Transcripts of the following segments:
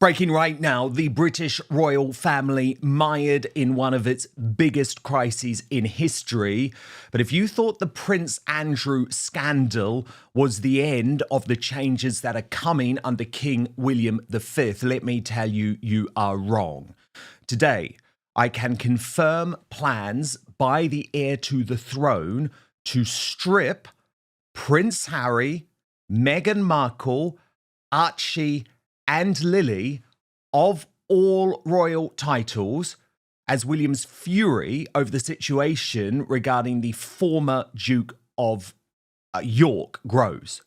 Breaking right now, the British royal family mired in one of its biggest crises in history. But if you thought the Prince Andrew scandal was the end of the changes that are coming under King William V, let me tell you, you are wrong. Today, I can confirm plans by the heir to the throne to strip Prince Harry, Meghan Markle, Archie, and Lily of all royal titles as William's fury over the situation regarding the former Duke of York grows.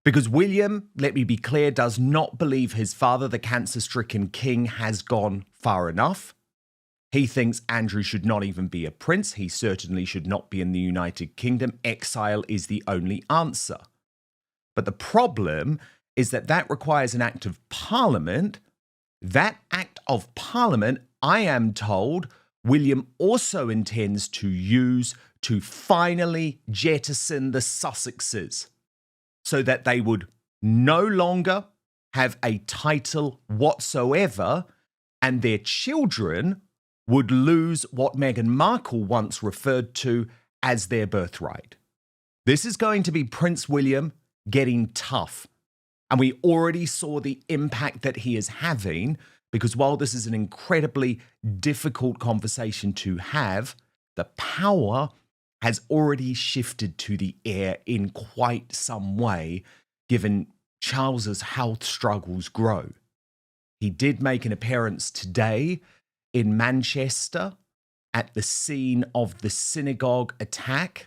Because William, let me be clear, does not believe his father, the cancer-stricken king, has gone far enough. He thinks Andrew should not even be a prince. He certainly should not be in the United Kingdom. Exile is the only answer. But the problem is that requires an act of parliament. That act of parliament, I am told, William also intends to use to finally jettison the Sussexes so that they would no longer have a title whatsoever and their children would lose what Meghan Markle once referred to as their birthright. This is going to be Prince William getting tough. And we already saw the impact that he is having, because while this is an incredibly difficult conversation to have, the power has already shifted to the heir in quite some way, given Charles's health struggles grow. He did make an appearance today in Manchester at the scene of the synagogue attack,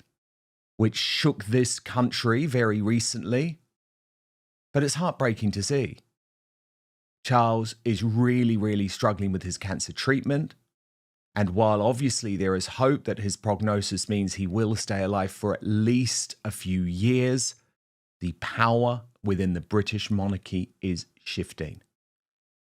which shook this country very recently. But it's heartbreaking to see. Charles is really, really struggling with his cancer treatment. And while obviously there is hope that his prognosis means he will stay alive for at least a few years, the power within the British monarchy is shifting.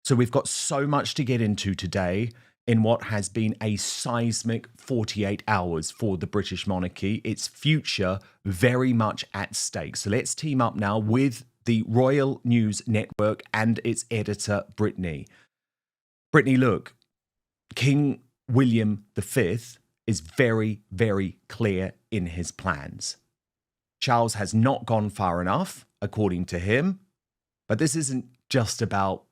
So we've got so much to get into today in what has been a seismic 48 hours for the British monarchy, its future very much at stake. So let's team up now with the Royal News Network and its editor, Brittany. Brittany, look, King William V is very, very clear in his plans. Charles has not gone far enough, according to him, but this isn't just about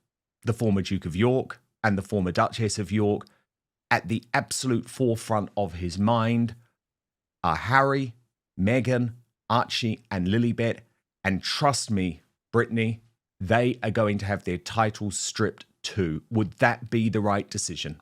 the former Duke of York and the former Duchess of York. At the absolute forefront of his mind are Harry, Meghan, Archie, and Lilibet. And trust me, Brittany, they are going to have their titles stripped too. Would that be the right decision?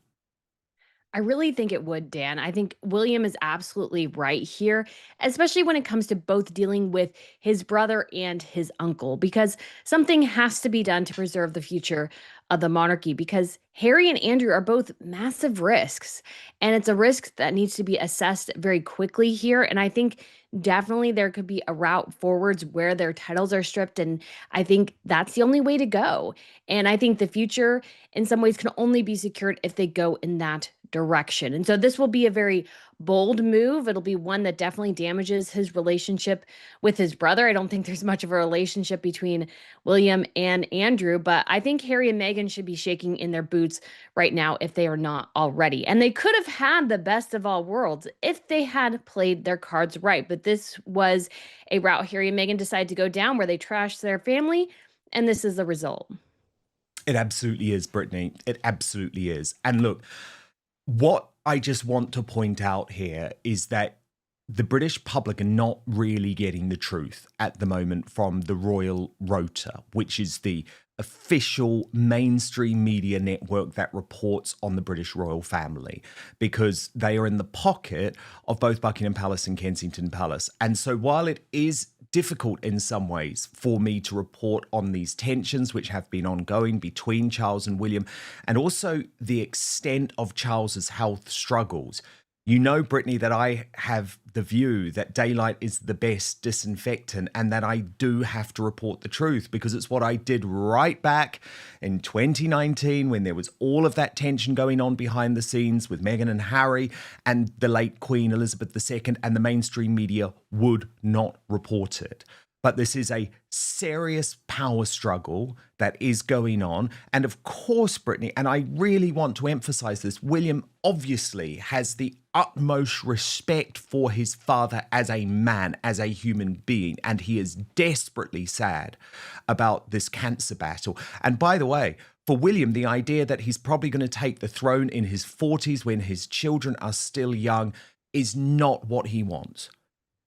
I really think it would, Dan. I think William is absolutely right here, especially when it comes to both dealing with his brother and his uncle, because something has to be done to preserve the future of the monarchy, because Harry and Andrew are both massive risks. And it's a risk that needs to be assessed very quickly here. And I think definitely there could be a route forwards where their titles are stripped. And I think that's the only way to go. And I think the future, in some ways, can only be secured if they go in that direction. And so this will be a very bold move. It'll be one that definitely damages his relationship with his brother. I don't think there's much of a relationship between William and Andrew, but I think Harry and Meghan should be shaking in their boots right now if they are not already. And they could have had the best of all worlds if they had played their cards right. But this was a route Harry and Meghan decided to go down where they trashed their family, and this is the result. It absolutely is, Brittany. It absolutely is. And look, what I just want to point out here is that the British public are not really getting the truth at the moment from the Royal Rota, which is the official mainstream media network that reports on the British royal family, because they are in the pocket of both Buckingham Palace and Kensington Palace. And so while it is difficult in some ways for me to report on these tensions which have been ongoing between Charles and William, and also the extent of Charles's health struggles, you know, Brittany, that I have the view that daylight is the best disinfectant and that I do have to report the truth, because it's what I did right back in 2019 when there was all of that tension going on behind the scenes with Meghan and Harry and the late Queen Elizabeth II, and the mainstream media would not report it. But this is a serious power struggle that is going on. And of course, Brittany, and I really want to emphasize this, William obviously has the utmost respect for his father as a man, as a human being, and he is desperately sad about this cancer battle. And by the way, for William, the idea that he's probably going to take the throne in his 40s when his children are still young is not what he wants.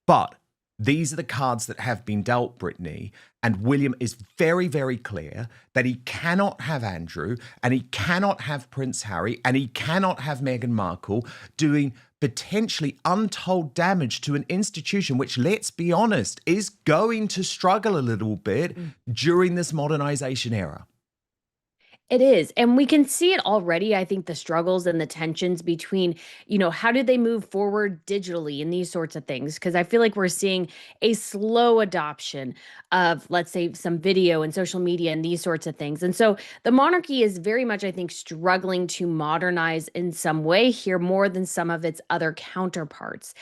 But these are the cards that have been dealt, Brittany, and William is very, very clear that he cannot have Andrew and he cannot have Prince Harry and he cannot have Meghan Markle doing potentially untold damage to an institution which, let's be honest, is going to struggle a little bit during this modernization era. It is. And we can see it already. I think the struggles and the tensions between, how do they move forward digitally and these sorts of things? Because I feel like we're seeing a slow adoption of, let's say, some video and social media and these sorts of things. And so the monarchy is very much, I think, struggling to modernize in some way here more than some of its other counterparts.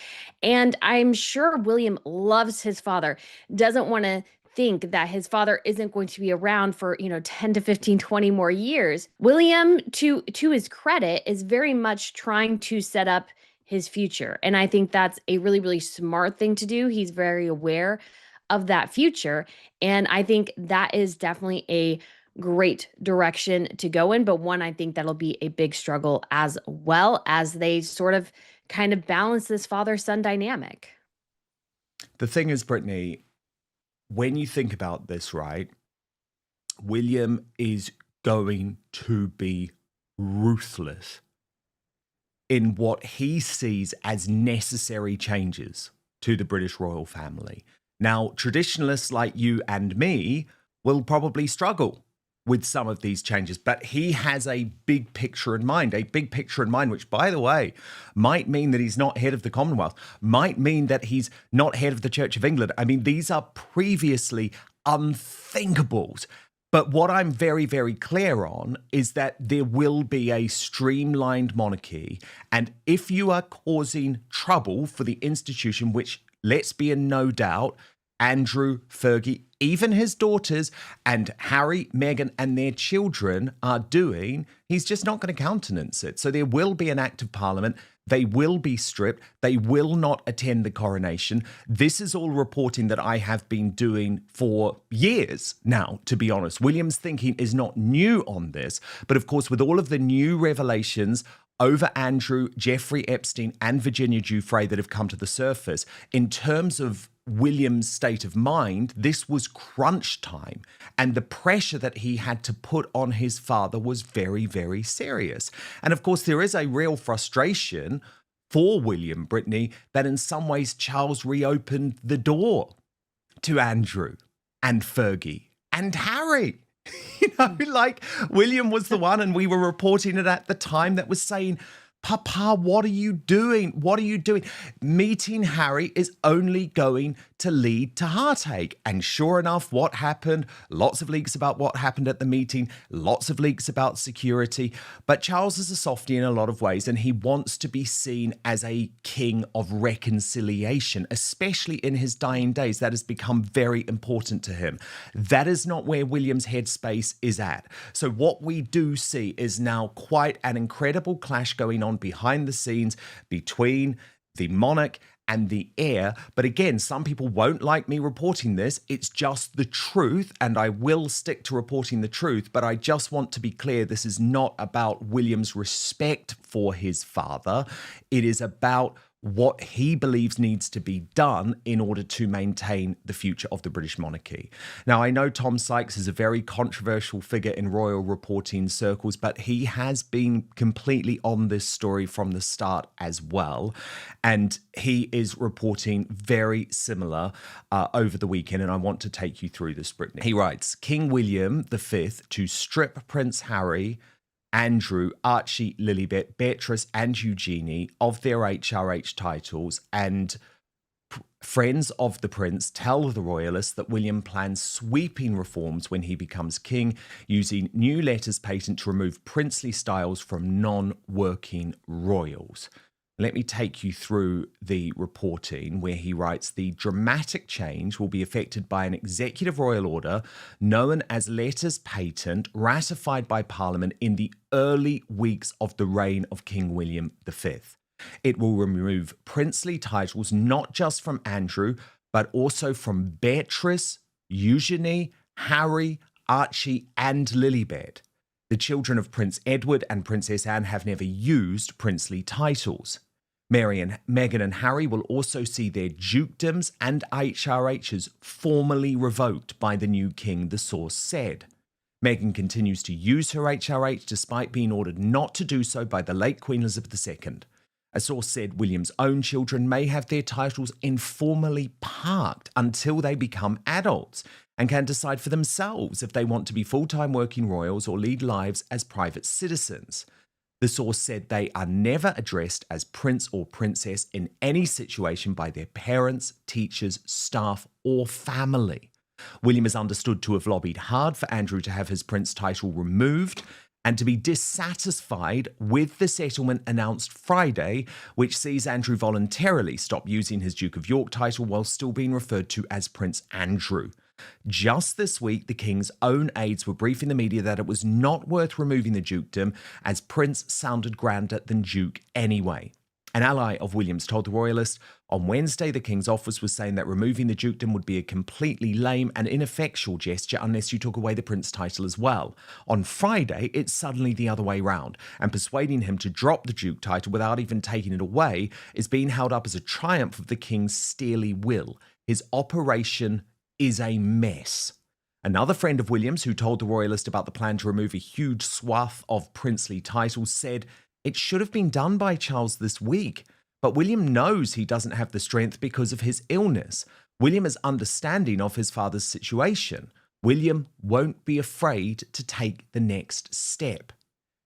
And I'm sure William loves his father, doesn't want to think that his father isn't going to be around for 10 to 15, 20 more years. William, to his credit, is very much trying to set up his future, and I think that's a really, really smart thing to do. He's very aware of that future, and I think that is definitely a great direction to go in, but one I think that'll be a big struggle as well as they sort of kind of balance this father-son dynamic. The thing is, Brittany, when you think about this, right, William is going to be ruthless in what he sees as necessary changes to the British royal family. Now, traditionalists like you and me will probably struggle with some of these changes, but he has a big picture in mind, which, by the way, might mean that he's not head of the Commonwealth, might mean that he's not head of the Church of England. I mean, these are previously unthinkables. But what I'm very, very clear on is that there will be a streamlined monarchy. And if you are causing trouble for the institution, which, let's be in no doubt, Andrew, Fergie, even his daughters, and Harry, Meghan, and their children are doing, he's just not going to countenance it. So there will be an act of parliament. They will be stripped. They will not attend the coronation. This is all reporting that I have been doing for years now, to be honest. William's thinking is not new on this. But of course, with all of the new revelations over Andrew, Jeffrey Epstein, and Virginia Giuffre that have come to the surface, in terms of William's state of mind, this was crunch time. And the pressure that he had to put on his father was very, very serious. And of course, there is a real frustration for William, Brittany, that in some ways Charles reopened the door to Andrew and Fergie and Harry. Like William was the one, and we were reporting it at the time, that was saying, Papa, what are you doing? What are you doing? Meeting Harry is only going to lead to heartache. And sure enough, what happened? Lots of leaks about what happened at the meeting, lots of leaks about security. But Charles is a softie in a lot of ways, and he wants to be seen as a king of reconciliation, especially in his dying days. That has become very important to him. That is not where William's headspace is at. So what we do see is now quite an incredible clash going on behind the scenes between the monarch and the heir. But again, some people won't like me reporting this. It's just the truth, and I will stick to reporting the truth. But I just want to be clear, this is not about William's respect for his father. It is about what he believes needs to be done in order to maintain the future of the British monarchy. Now, I know Tom Sykes is a very controversial figure in royal reporting circles, but he has been completely on this story from the start as well. And he is reporting very similar over the weekend, and I want to take you through this, Brittany. He writes, King William V to strip Prince Harry, Andrew, Archie, Lilibet, Beatrice, and Eugenie of their HRH titles, and friends of the prince tell the royalists that William plans sweeping reforms when he becomes king, using new letters patent to remove princely styles from non-working royals. Let me take you through the reporting where he writes the dramatic change will be effected by an executive royal order known as letters patent ratified by Parliament in the early weeks of the reign of King William V. It will remove princely titles not just from Andrew, but also from Beatrice, Eugenie, Harry, Archie, and Lilibet. The children of Prince Edward and Princess Anne have never used princely titles. Meghan and Harry will also see their dukedoms and HRHs formally revoked by the new king, the source said. Meghan continues to use her HRH despite being ordered not to do so by the late Queen Elizabeth II. A source said William's own children may have their titles informally parked until they become adults and can decide for themselves if they want to be full-time working royals or lead lives as private citizens. The source said they are never addressed as prince or princess in any situation by their parents, teachers, staff, or family. William is understood to have lobbied hard for Andrew to have his prince title removed and to be dissatisfied with the settlement announced Friday, which sees Andrew voluntarily stop using his Duke of York title while still being referred to as Prince Andrew. Just this week, the King's own aides were briefing the media that it was not worth removing the dukedom, as Prince sounded grander than Duke anyway. An ally of William's told the Royalist on Wednesday the King's office was saying that removing the dukedom would be a completely lame and ineffectual gesture unless you took away the Prince title as well. On Friday, it's suddenly the other way round, and persuading him to drop the Duke title without even taking it away is being held up as a triumph of the King's steely will. His operation is a mess. Another friend of William's who told the Royalist about the plan to remove a huge swath of princely titles said it should have been done by Charles this week, but William knows he doesn't have the strength because of his illness. William is understanding of his father's situation. William won't be afraid to take the next step.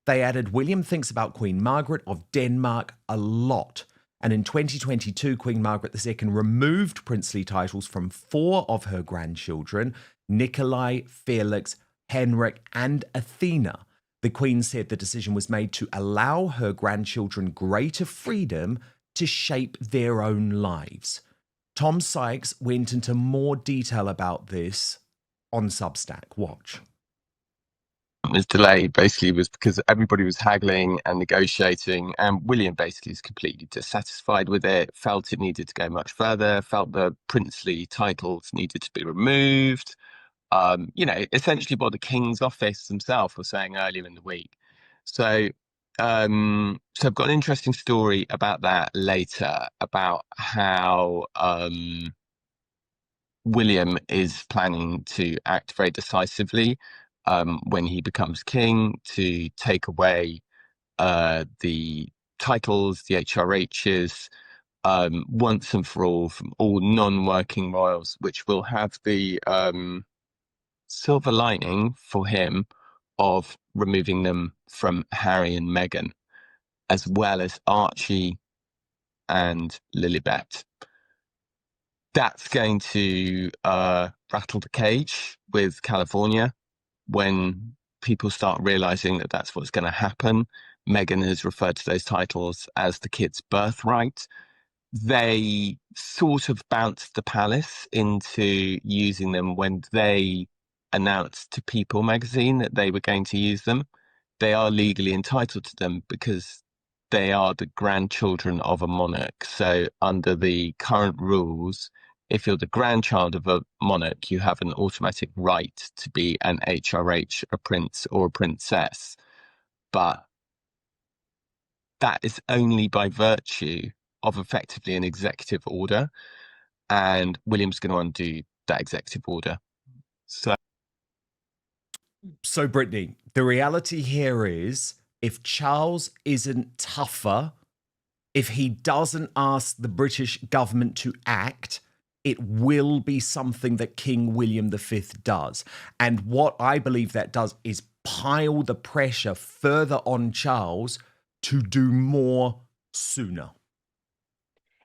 They added William thinks about Queen Margaret of Denmark a lot. And in 2022, Queen Margaret II removed princely titles from 4 of her grandchildren, Nikolai, Felix, Henrik, and Athena. The Queen said the decision was made to allow her grandchildren greater freedom to shape their own lives. Tom Sykes went into more detail about this on Substack. Watch. Was delayed basically was because everybody was haggling and negotiating, and William basically is completely dissatisfied with it, felt it needed to go much further, felt the princely titles needed to be removed. Essentially what the King's office themselves were saying earlier in the week. So I've got an interesting story about that later, about how William is planning to act very decisively when he becomes king, to take away the titles, the HRHs, once and for all from all non-working royals, which will have the silver lining for him of removing them from Harry and Meghan, as well as Archie and Lilibet. That's going to rattle the cage with California when people start realizing that that's what's going to happen. Meghan has referred to those titles as the kid's birthright. They sort of bounced the palace into using them when they announced to People magazine that they were going to use them. They are legally entitled to them because they are the grandchildren of a monarch. So under the current rules, if you're the grandchild of a monarch, you have an automatic right to be an HRH, a prince or a princess. But that is only by virtue of effectively an executive order. And William's going to undo that executive order. So, Brittany, the reality here is if Charles isn't tougher, if he doesn't ask the British government to act, it will be something that King William V does. And what I believe that does is pile the pressure further on Charles to do more sooner.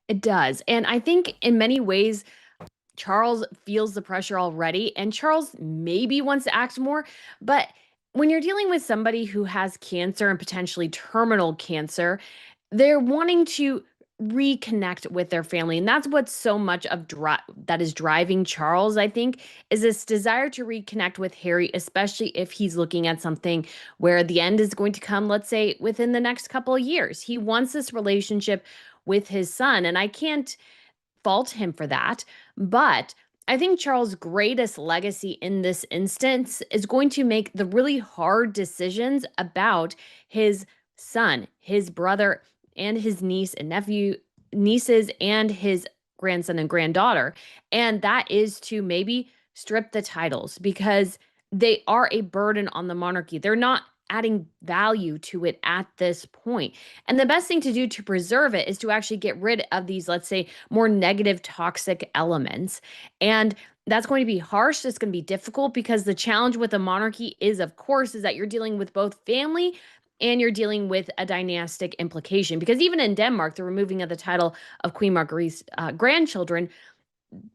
It does. And I think in many ways, Charles feels the pressure already, and Charles maybe wants to act more. But when you're dealing with somebody who has cancer and potentially terminal cancer, They're wanting to reconnect with their family, and that's what's so much of that is driving Charles, I think, is this desire to reconnect with Harry, especially if he's looking at something where the end is going to come, let's say, within the next couple of years. He wants this relationship with his son, and I can't fault him for that. But I think Charles' greatest legacy in this instance is going to make the really hard decisions about his son, his brother, and his niece and nephew, nieces, and his grandson and granddaughter. And that is to maybe strip the titles because they are a burden on the monarchy. They're not adding value to it at this point. And the best thing to do to preserve it is to actually get rid of these, let's say, more negative, toxic elements. And that's going to be harsh. It's going to be difficult because the challenge with a monarchy is, of course, is that you're dealing with both family and you're dealing with a dynastic implication. Because even in Denmark, the removing of the title of Queen Marguerite's grandchildren,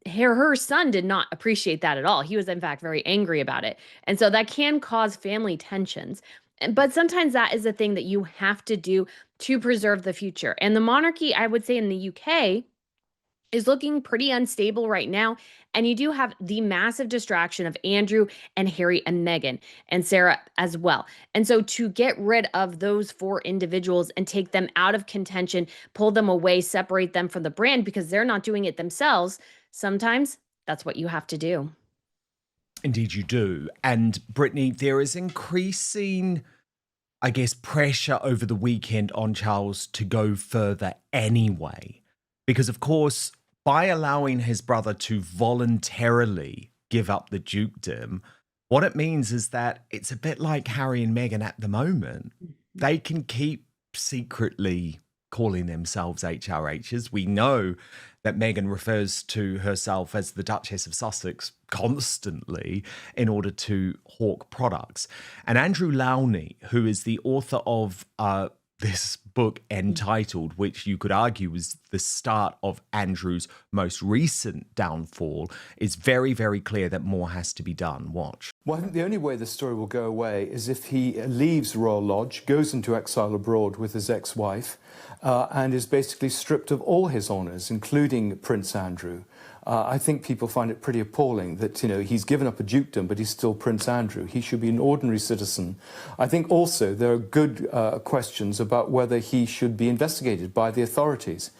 her son did not appreciate that at all. He was, in fact, very angry about it. And so that can cause family tensions. But sometimes that is the thing that you have to do to preserve the future. And the monarchy, I would say in the UK, is looking pretty unstable right now. And you do have the massive distraction of Andrew and Harry and Meghan and Sarah as well. And so to get rid of those four individuals and take them out of contention, pull them away, separate them from the brand because they're not doing it themselves, sometimes that's what you have to do. Indeed, you do. And Brittany, there is increasing, I guess, pressure over the weekend on Charles to go further anyway. Because, of course, by allowing his brother to voluntarily give up the dukedom, what it means is that it's a bit like Harry and Meghan at the moment. They can keep secretly calling themselves HRHs. We know that Meghan refers to herself as the Duchess of Sussex constantly in order to hawk products. And Andrew Lowney, who is the author of this book entitled, which you could argue was the start of Andrew's most recent downfall, is very, very clear that more has to be done. Watch. Well, I think the only way the story will go away is if he leaves Royal Lodge, goes into exile abroad with his ex-wife, and is basically stripped of all his honours, including Prince Andrew. I think people find it pretty appalling that, he's given up a dukedom, but he's still Prince Andrew. He should be an ordinary citizen. I think also there are good questions about whether he should be investigated by the authorities.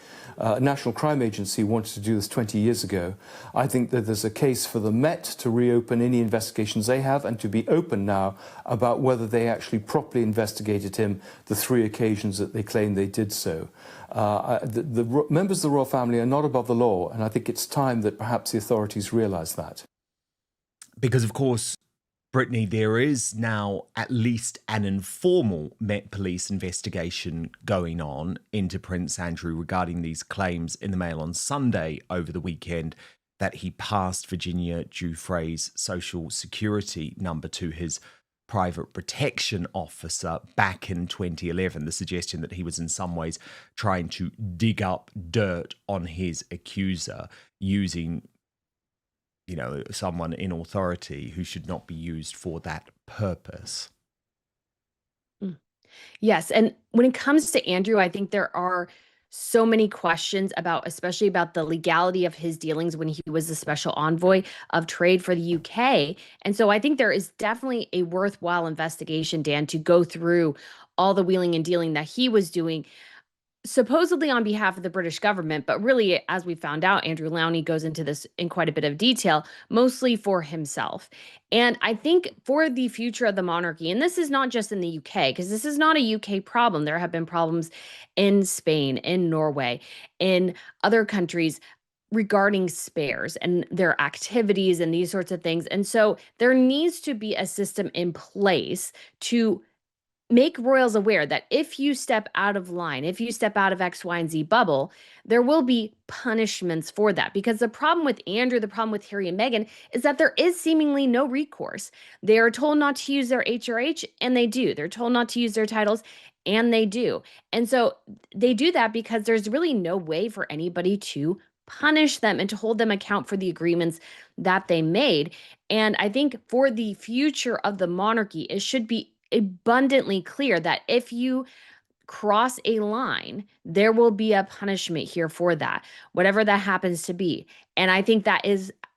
National Crime Agency wanted to do this 20 years ago. I think that there's a case for the Met to reopen any investigations they have and to be open now about whether they actually properly investigated him the 3 occasions that they claim they did so. The members of the royal family are not above the law, and I think it's time that perhaps the authorities realise that. Because, of course, Brittany, there is now at least an informal Met Police investigation going on into Prince Andrew regarding these claims in the Mail on Sunday over the weekend that he passed Virginia Giuffre's social security number to his private protection officer back in 2011. The suggestion that he was in some ways trying to dig up dirt on his accuser using someone in authority who should not be used for that purpose. Yes. And when it comes to Andrew, I think there are so many questions especially about the legality of his dealings when he was the special envoy of trade for the UK. And so I think there is definitely a worthwhile investigation, Dan, to go through all the wheeling and dealing that he was doing, supposedly on behalf of the British government, but really, as we found out, Andrew Lowney goes into this in quite a bit of detail, mostly for himself. And I think for the future of the monarchy, and this is not just in the UK, because this is not a UK problem. There have been problems in Spain, in Norway, in other countries regarding spares and their activities and these sorts of things. And so there needs to be a system in place to make royals aware that if you step out of line, if you step out of X, Y, and Z bubble, there will be punishments for that. Because the problem with Andrew, the problem with Harry and Meghan is that there is seemingly no recourse. They are told not to use their HRH, and they do. They're told not to use their titles, and they do. And so they do that because there's really no way for anybody to punish them and to hold them account for the agreements that they made. And I think for the future of the monarchy, it should be abundantly clear that if you cross a line, there will be a punishment here for that, whatever that happens to be. And I think that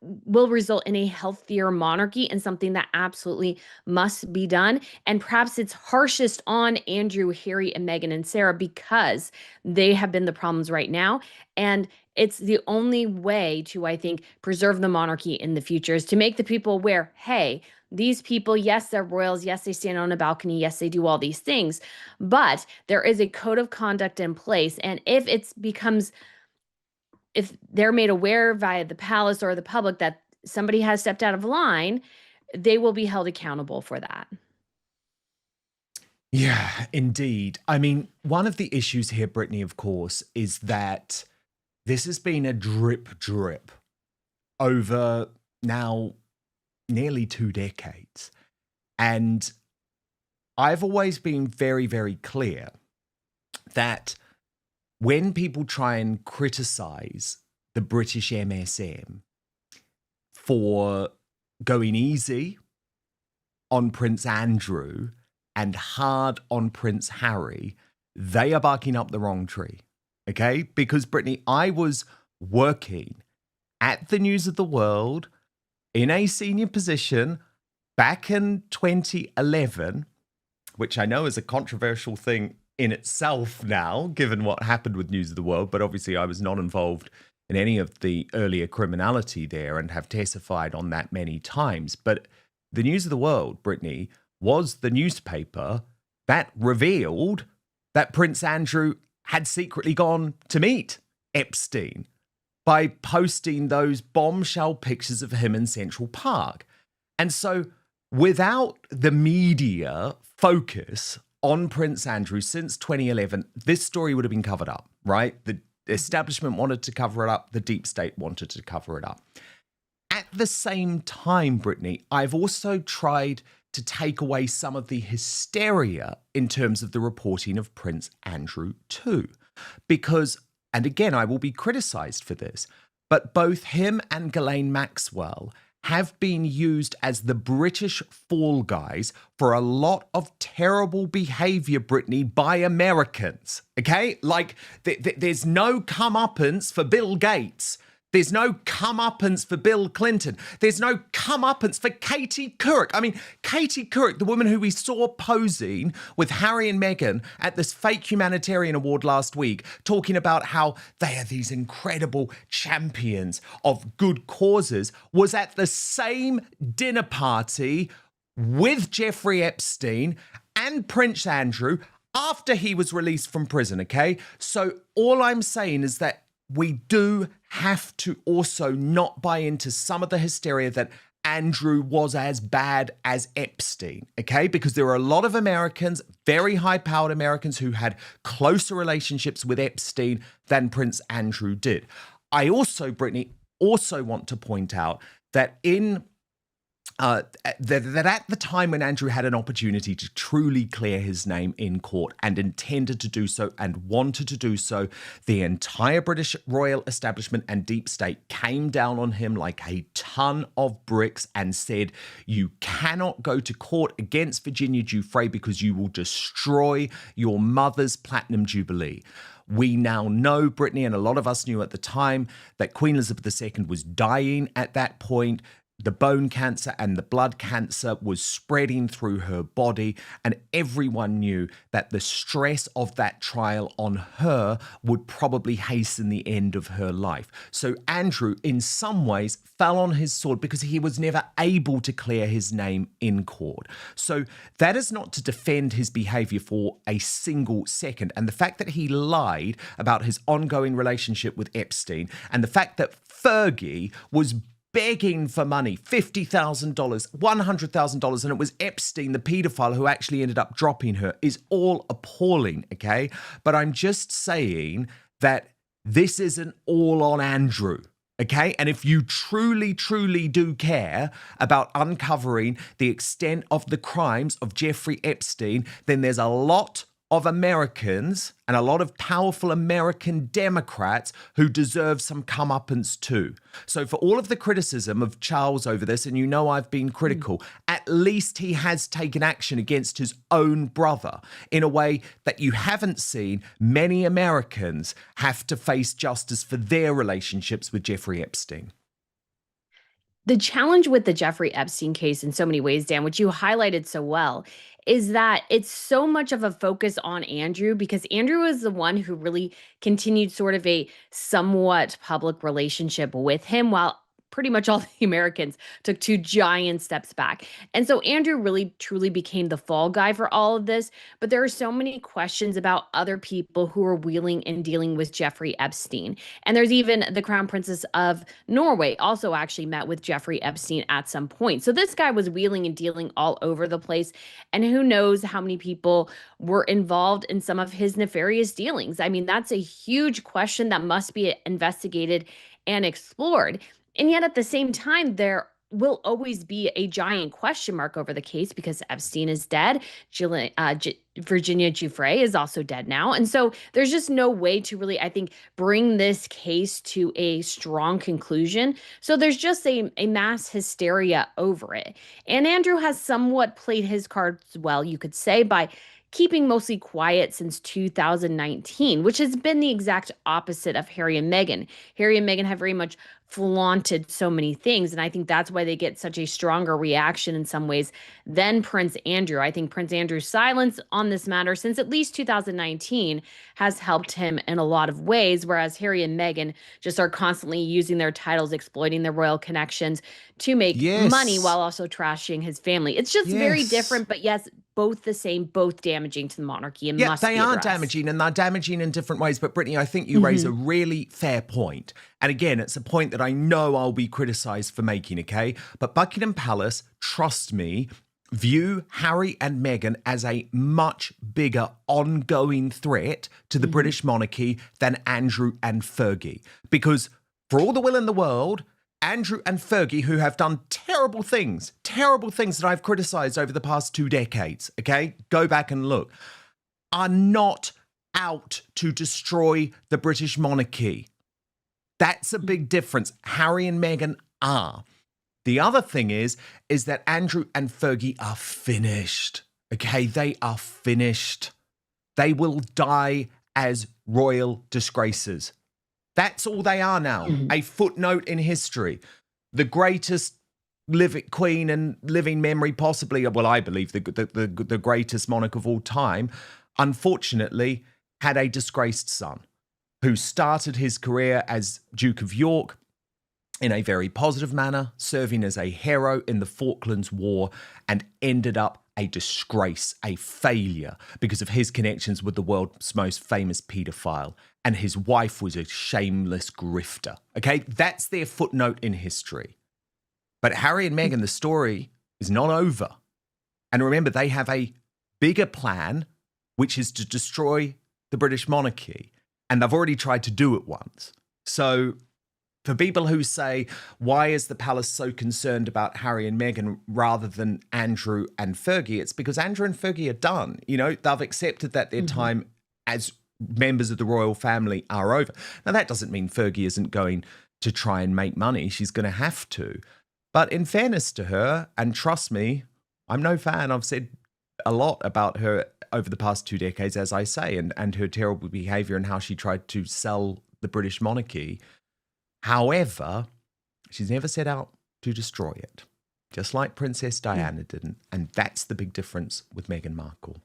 will result in a healthier monarchy and something that absolutely must be done. And perhaps it's harshest on Andrew, Harry, and Meghan and Sarah because they have been the problems right now. And it's the only way to, I think, preserve the monarchy in the future is to make the people aware, hey, these people, yes, they're royals. Yes, they stand on a balcony. Yes, they do all these things. But there is a code of conduct in place. And if they're made aware via the palace or the public that somebody has stepped out of line, they will be held accountable for that. Yeah, indeed. I mean, one of the issues here, Brittany, of course, is that this has been a drip over now nearly 2 decades. And I've always been very, very clear that when people try and criticize the British MSM for going easy on Prince Andrew and hard on Prince Harry, they are barking up the wrong tree, okay? Because, Brittany, I was working at the News of the World in a senior position back in 2011, which I know is a controversial thing in itself now, given what happened with News of the World, but obviously I was not involved in any of the earlier criminality there and have testified on that many times. But the News of the World, Brittany, was the newspaper that revealed that Prince Andrew had secretly gone to meet Epstein by posting those bombshell pictures of him in Central Park. And so without the media focus on Prince Andrew since 2011, this story would have been covered up, right? The establishment wanted to cover it up. The deep state wanted to cover it up. At the same time, Brittany, I've also tried to take away some of the hysteria in terms of the reporting of Prince Andrew too. Because, and again, I will be criticized for this, but both him and Ghislaine Maxwell have been used as the British fall guys for a lot of terrible behavior, Brittany, by Americans, okay? Like, there's no comeuppance for Bill Gates. There's no comeuppance for Bill Clinton. There's no comeuppance for Katie Couric. I mean, Katie Couric, the woman who we saw posing with Harry and Meghan at this fake humanitarian award last week, talking about how they are these incredible champions of good causes, was at the same dinner party with Jeffrey Epstein and Prince Andrew after he was released from prison, okay? So all I'm saying is that we do have to also not buy into some of the hysteria that Andrew was as bad as Epstein, okay? Because there are a lot of Americans, very high-powered Americans, who had closer relationships with Epstein than Prince Andrew did. I also, Brittany, want to point out that that at the time when Andrew had an opportunity to truly clear his name in court and intended to do so and wanted to do so, the entire British royal establishment and deep state came down on him like a ton of bricks and said, you cannot go to court against Virginia Giuffre because you will destroy your mother's platinum jubilee. We now know, Brittany, and a lot of us knew at the time, that Queen Elizabeth II was dying at that point. The bone cancer and the blood cancer was spreading through her body, and everyone knew that the stress of that trial on her would probably hasten the end of her life. So Andrew, in some ways, fell on his sword because he was never able to clear his name in court. So that is not to defend his behavior for a single second. And the fact that he lied about his ongoing relationship with Epstein, and the fact that Fergie was begging for money, $50,000, $100,000, and it was Epstein, the paedophile, who actually ended up dropping her, is all appalling, okay? But I'm just saying that this isn't all on Andrew, okay? And if you truly, truly do care about uncovering the extent of the crimes of Jeffrey Epstein, then there's a lot of Americans and a lot of powerful American Democrats who deserve some comeuppance too. So for all of the criticism of Charles over this, and you know I've been critical, at least he has taken action against his own brother in a way that you haven't seen many Americans have to face justice for their relationships with Jeffrey Epstein. The challenge with the Jeffrey Epstein case in so many ways, Dan, which you highlighted so well, is that it's so much of a focus on Andrew because Andrew is the one who really continued sort of a somewhat public relationship with him while pretty much all the Americans took two giant steps back. And so Andrew really truly became the fall guy for all of this. But there are so many questions about other people who are wheeling and dealing with Jeffrey Epstein. And there's even the Crown Princess of Norway also actually met with Jeffrey Epstein at some point. So this guy was wheeling and dealing all over the place. And who knows how many people were involved in some of his nefarious dealings. I mean, that's a huge question that must be investigated and explored. And yet at the same time, there will always be a giant question mark over the case because Epstein is dead. Virginia Giuffre is also dead now. And so there's just no way to really, I think, bring this case to a strong conclusion. So there's just a mass hysteria over it. And Andrew has somewhat played his cards well, you could say, by keeping mostly quiet since 2019, which has been the exact opposite of Harry and Meghan. Harry and Meghan have very much flaunted so many things, and I think that's why they get such a stronger reaction in some ways than Prince Andrew. I think Prince Andrew's silence on this matter since at least 2019 has helped him in a lot of ways, whereas Harry and Meghan just are constantly using their titles, exploiting their royal connections to make money while also trashing his family. It's just very different, but yes, both the same, both damaging to the monarchy and must be addressed. They are damaging, and they're damaging in different ways. But Brittany, I think you raise a really fair point. And again, it's a point that I know I'll be criticised for making, okay? But Buckingham Palace, trust me, view Harry and Meghan as a much bigger ongoing threat to the British monarchy than Andrew and Fergie. Because for all the will in the world, Andrew and Fergie, who have done terrible things that I've criticised over the past 2 decades, okay? Go back and look, are not out to destroy the British monarchy. That's a big difference. Harry and Meghan are. The other thing is that Andrew and Fergie are finished, okay? They are finished. They will die as royal disgraces. That's all they are now, a footnote in history. The greatest living queen and living memory possibly, well, I believe the greatest monarch of all time, unfortunately had a disgraced son who started his career as Duke of York in a very positive manner, serving as a hero in the Falklands War, and ended up a disgrace, a failure, because of his connections with the world's most famous paedophile. And his wife was a shameless grifter. Okay, that's their footnote in history. But Harry and Meghan, the story is not over. And remember, they have a bigger plan, which is to destroy the British monarchy. And they've already tried to do it once. So for people who say, why is the palace so concerned about Harry and Meghan rather than Andrew and Fergie? It's because Andrew and Fergie are done. You know, they've accepted that their time as members of the royal family are over. Now, that doesn't mean Fergie isn't going to try and make money. She's going to have to. But in fairness to her, and trust me, I'm no fan. I've said a lot about her over the past 2 decades, as I say, and her terrible behavior and how she tried to sell the British monarchy. However, she's never set out to destroy it, just like Princess Diana didn't. And that's the big difference with Meghan Markle.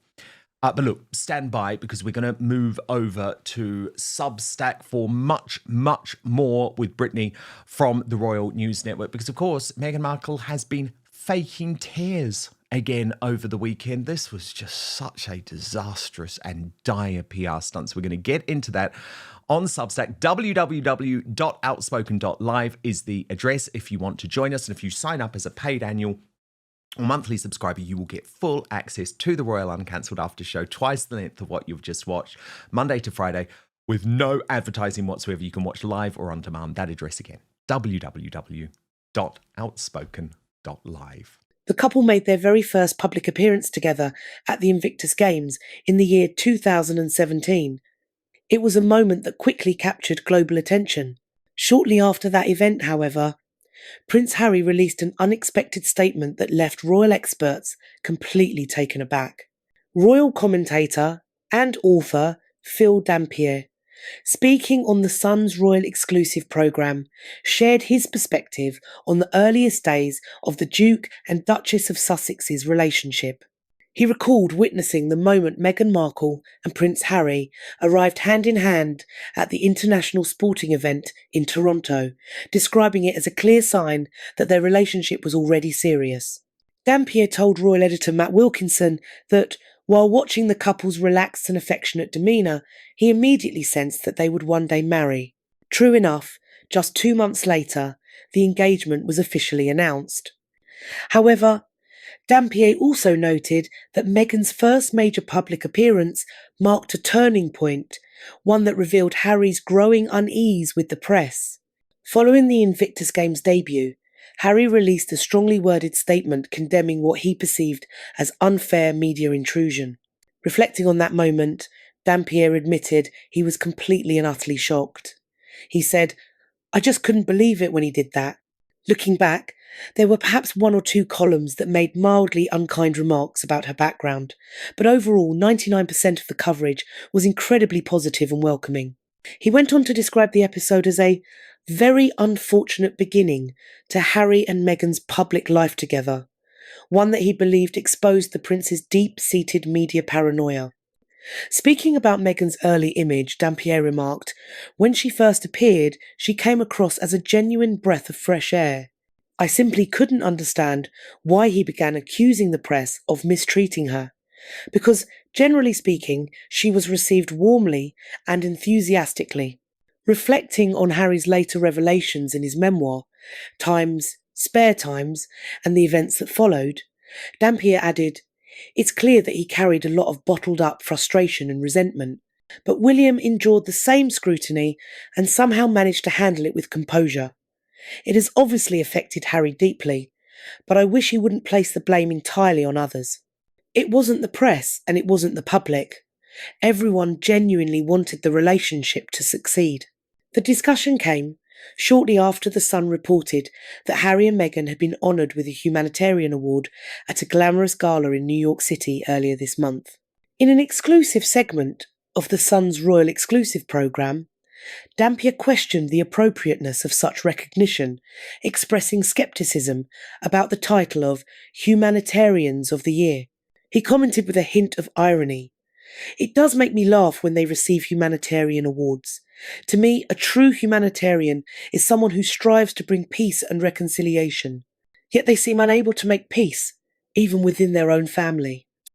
But look, stand by, because we're going to move over to Substack for much, much more with Brittany from the Royal News Network. Because, of course, Meghan Markle has been faking tears again over the weekend. This was just such a disastrous and dire PR stunt. So we're going to get into that on Substack. www.outspoken.live is the address if you want to join us. And if you sign up as a paid annual or monthly subscriber, you will get full access to the Royal Uncancelled After Show, twice the length of what you've just watched, Monday to Friday, with no advertising whatsoever. You can watch live or on demand. That address again, www.outspoken.live. The couple made their very first public appearance together at the Invictus Games in the year 2017. It was a moment that quickly captured global attention. Shortly after that event, however, Prince Harry released an unexpected statement that left royal experts completely taken aback. Royal commentator and author Phil Dampier, speaking on the Sun's Royal Exclusive programme, shared his perspective on the earliest days of the Duke and Duchess of Sussex's relationship. He recalled witnessing the moment Meghan Markle and Prince Harry arrived hand in hand at the international sporting event in Toronto, describing it as a clear sign that their relationship was already serious. Dampier told royal editor Matt Wilkinson that while watching the couple's relaxed and affectionate demeanour, he immediately sensed that they would one day marry. True enough, just 2 months later, the engagement was officially announced. However, Dampier also noted that Meghan's first major public appearance marked a turning point, one that revealed Harry's growing unease with the press. Following the Invictus Games debut, Harry released a strongly worded statement condemning what he perceived as unfair media intrusion. Reflecting on that moment, Dampier admitted he was completely and utterly shocked. He said, "I just couldn't believe it when he did that. Looking back, there were perhaps 1 or 2 columns that made mildly unkind remarks about her background, but overall 99% of the coverage was incredibly positive and welcoming." He went on to describe the episode as a very unfortunate beginning to Harry and Meghan's public life together, one that he believed exposed the prince's deep-seated media paranoia. Speaking about Meghan's early image, Dampier remarked, "When she first appeared, she came across as a genuine breath of fresh air. I simply couldn't understand why he began accusing the press of mistreating her, because, generally speaking, she was received warmly and enthusiastically." Reflecting on Harry's later revelations in his memoir, Times, Spare Times, and the events that followed, Dampier added, "It's clear that he carried a lot of bottled-up frustration and resentment, but William endured the same scrutiny and somehow managed to handle it with composure. It has obviously affected Harry deeply, but I wish he wouldn't place the blame entirely on others. It wasn't the press and it wasn't the public. Everyone genuinely wanted the relationship to succeed." The discussion came shortly after The Sun reported that Harry and Meghan had been honoured with a humanitarian award at a glamorous gala in New York City earlier this month. In an exclusive segment of The Sun's Royal Exclusive programme, Dampier questioned the appropriateness of such recognition, expressing scepticism about the title of Humanitarians of the Year. He commented with a hint of irony, "It does make me laugh when they receive humanitarian awards. To me, a true humanitarian is someone who strives to bring peace and reconciliation. Yet they seem unable to make peace, even within their own family."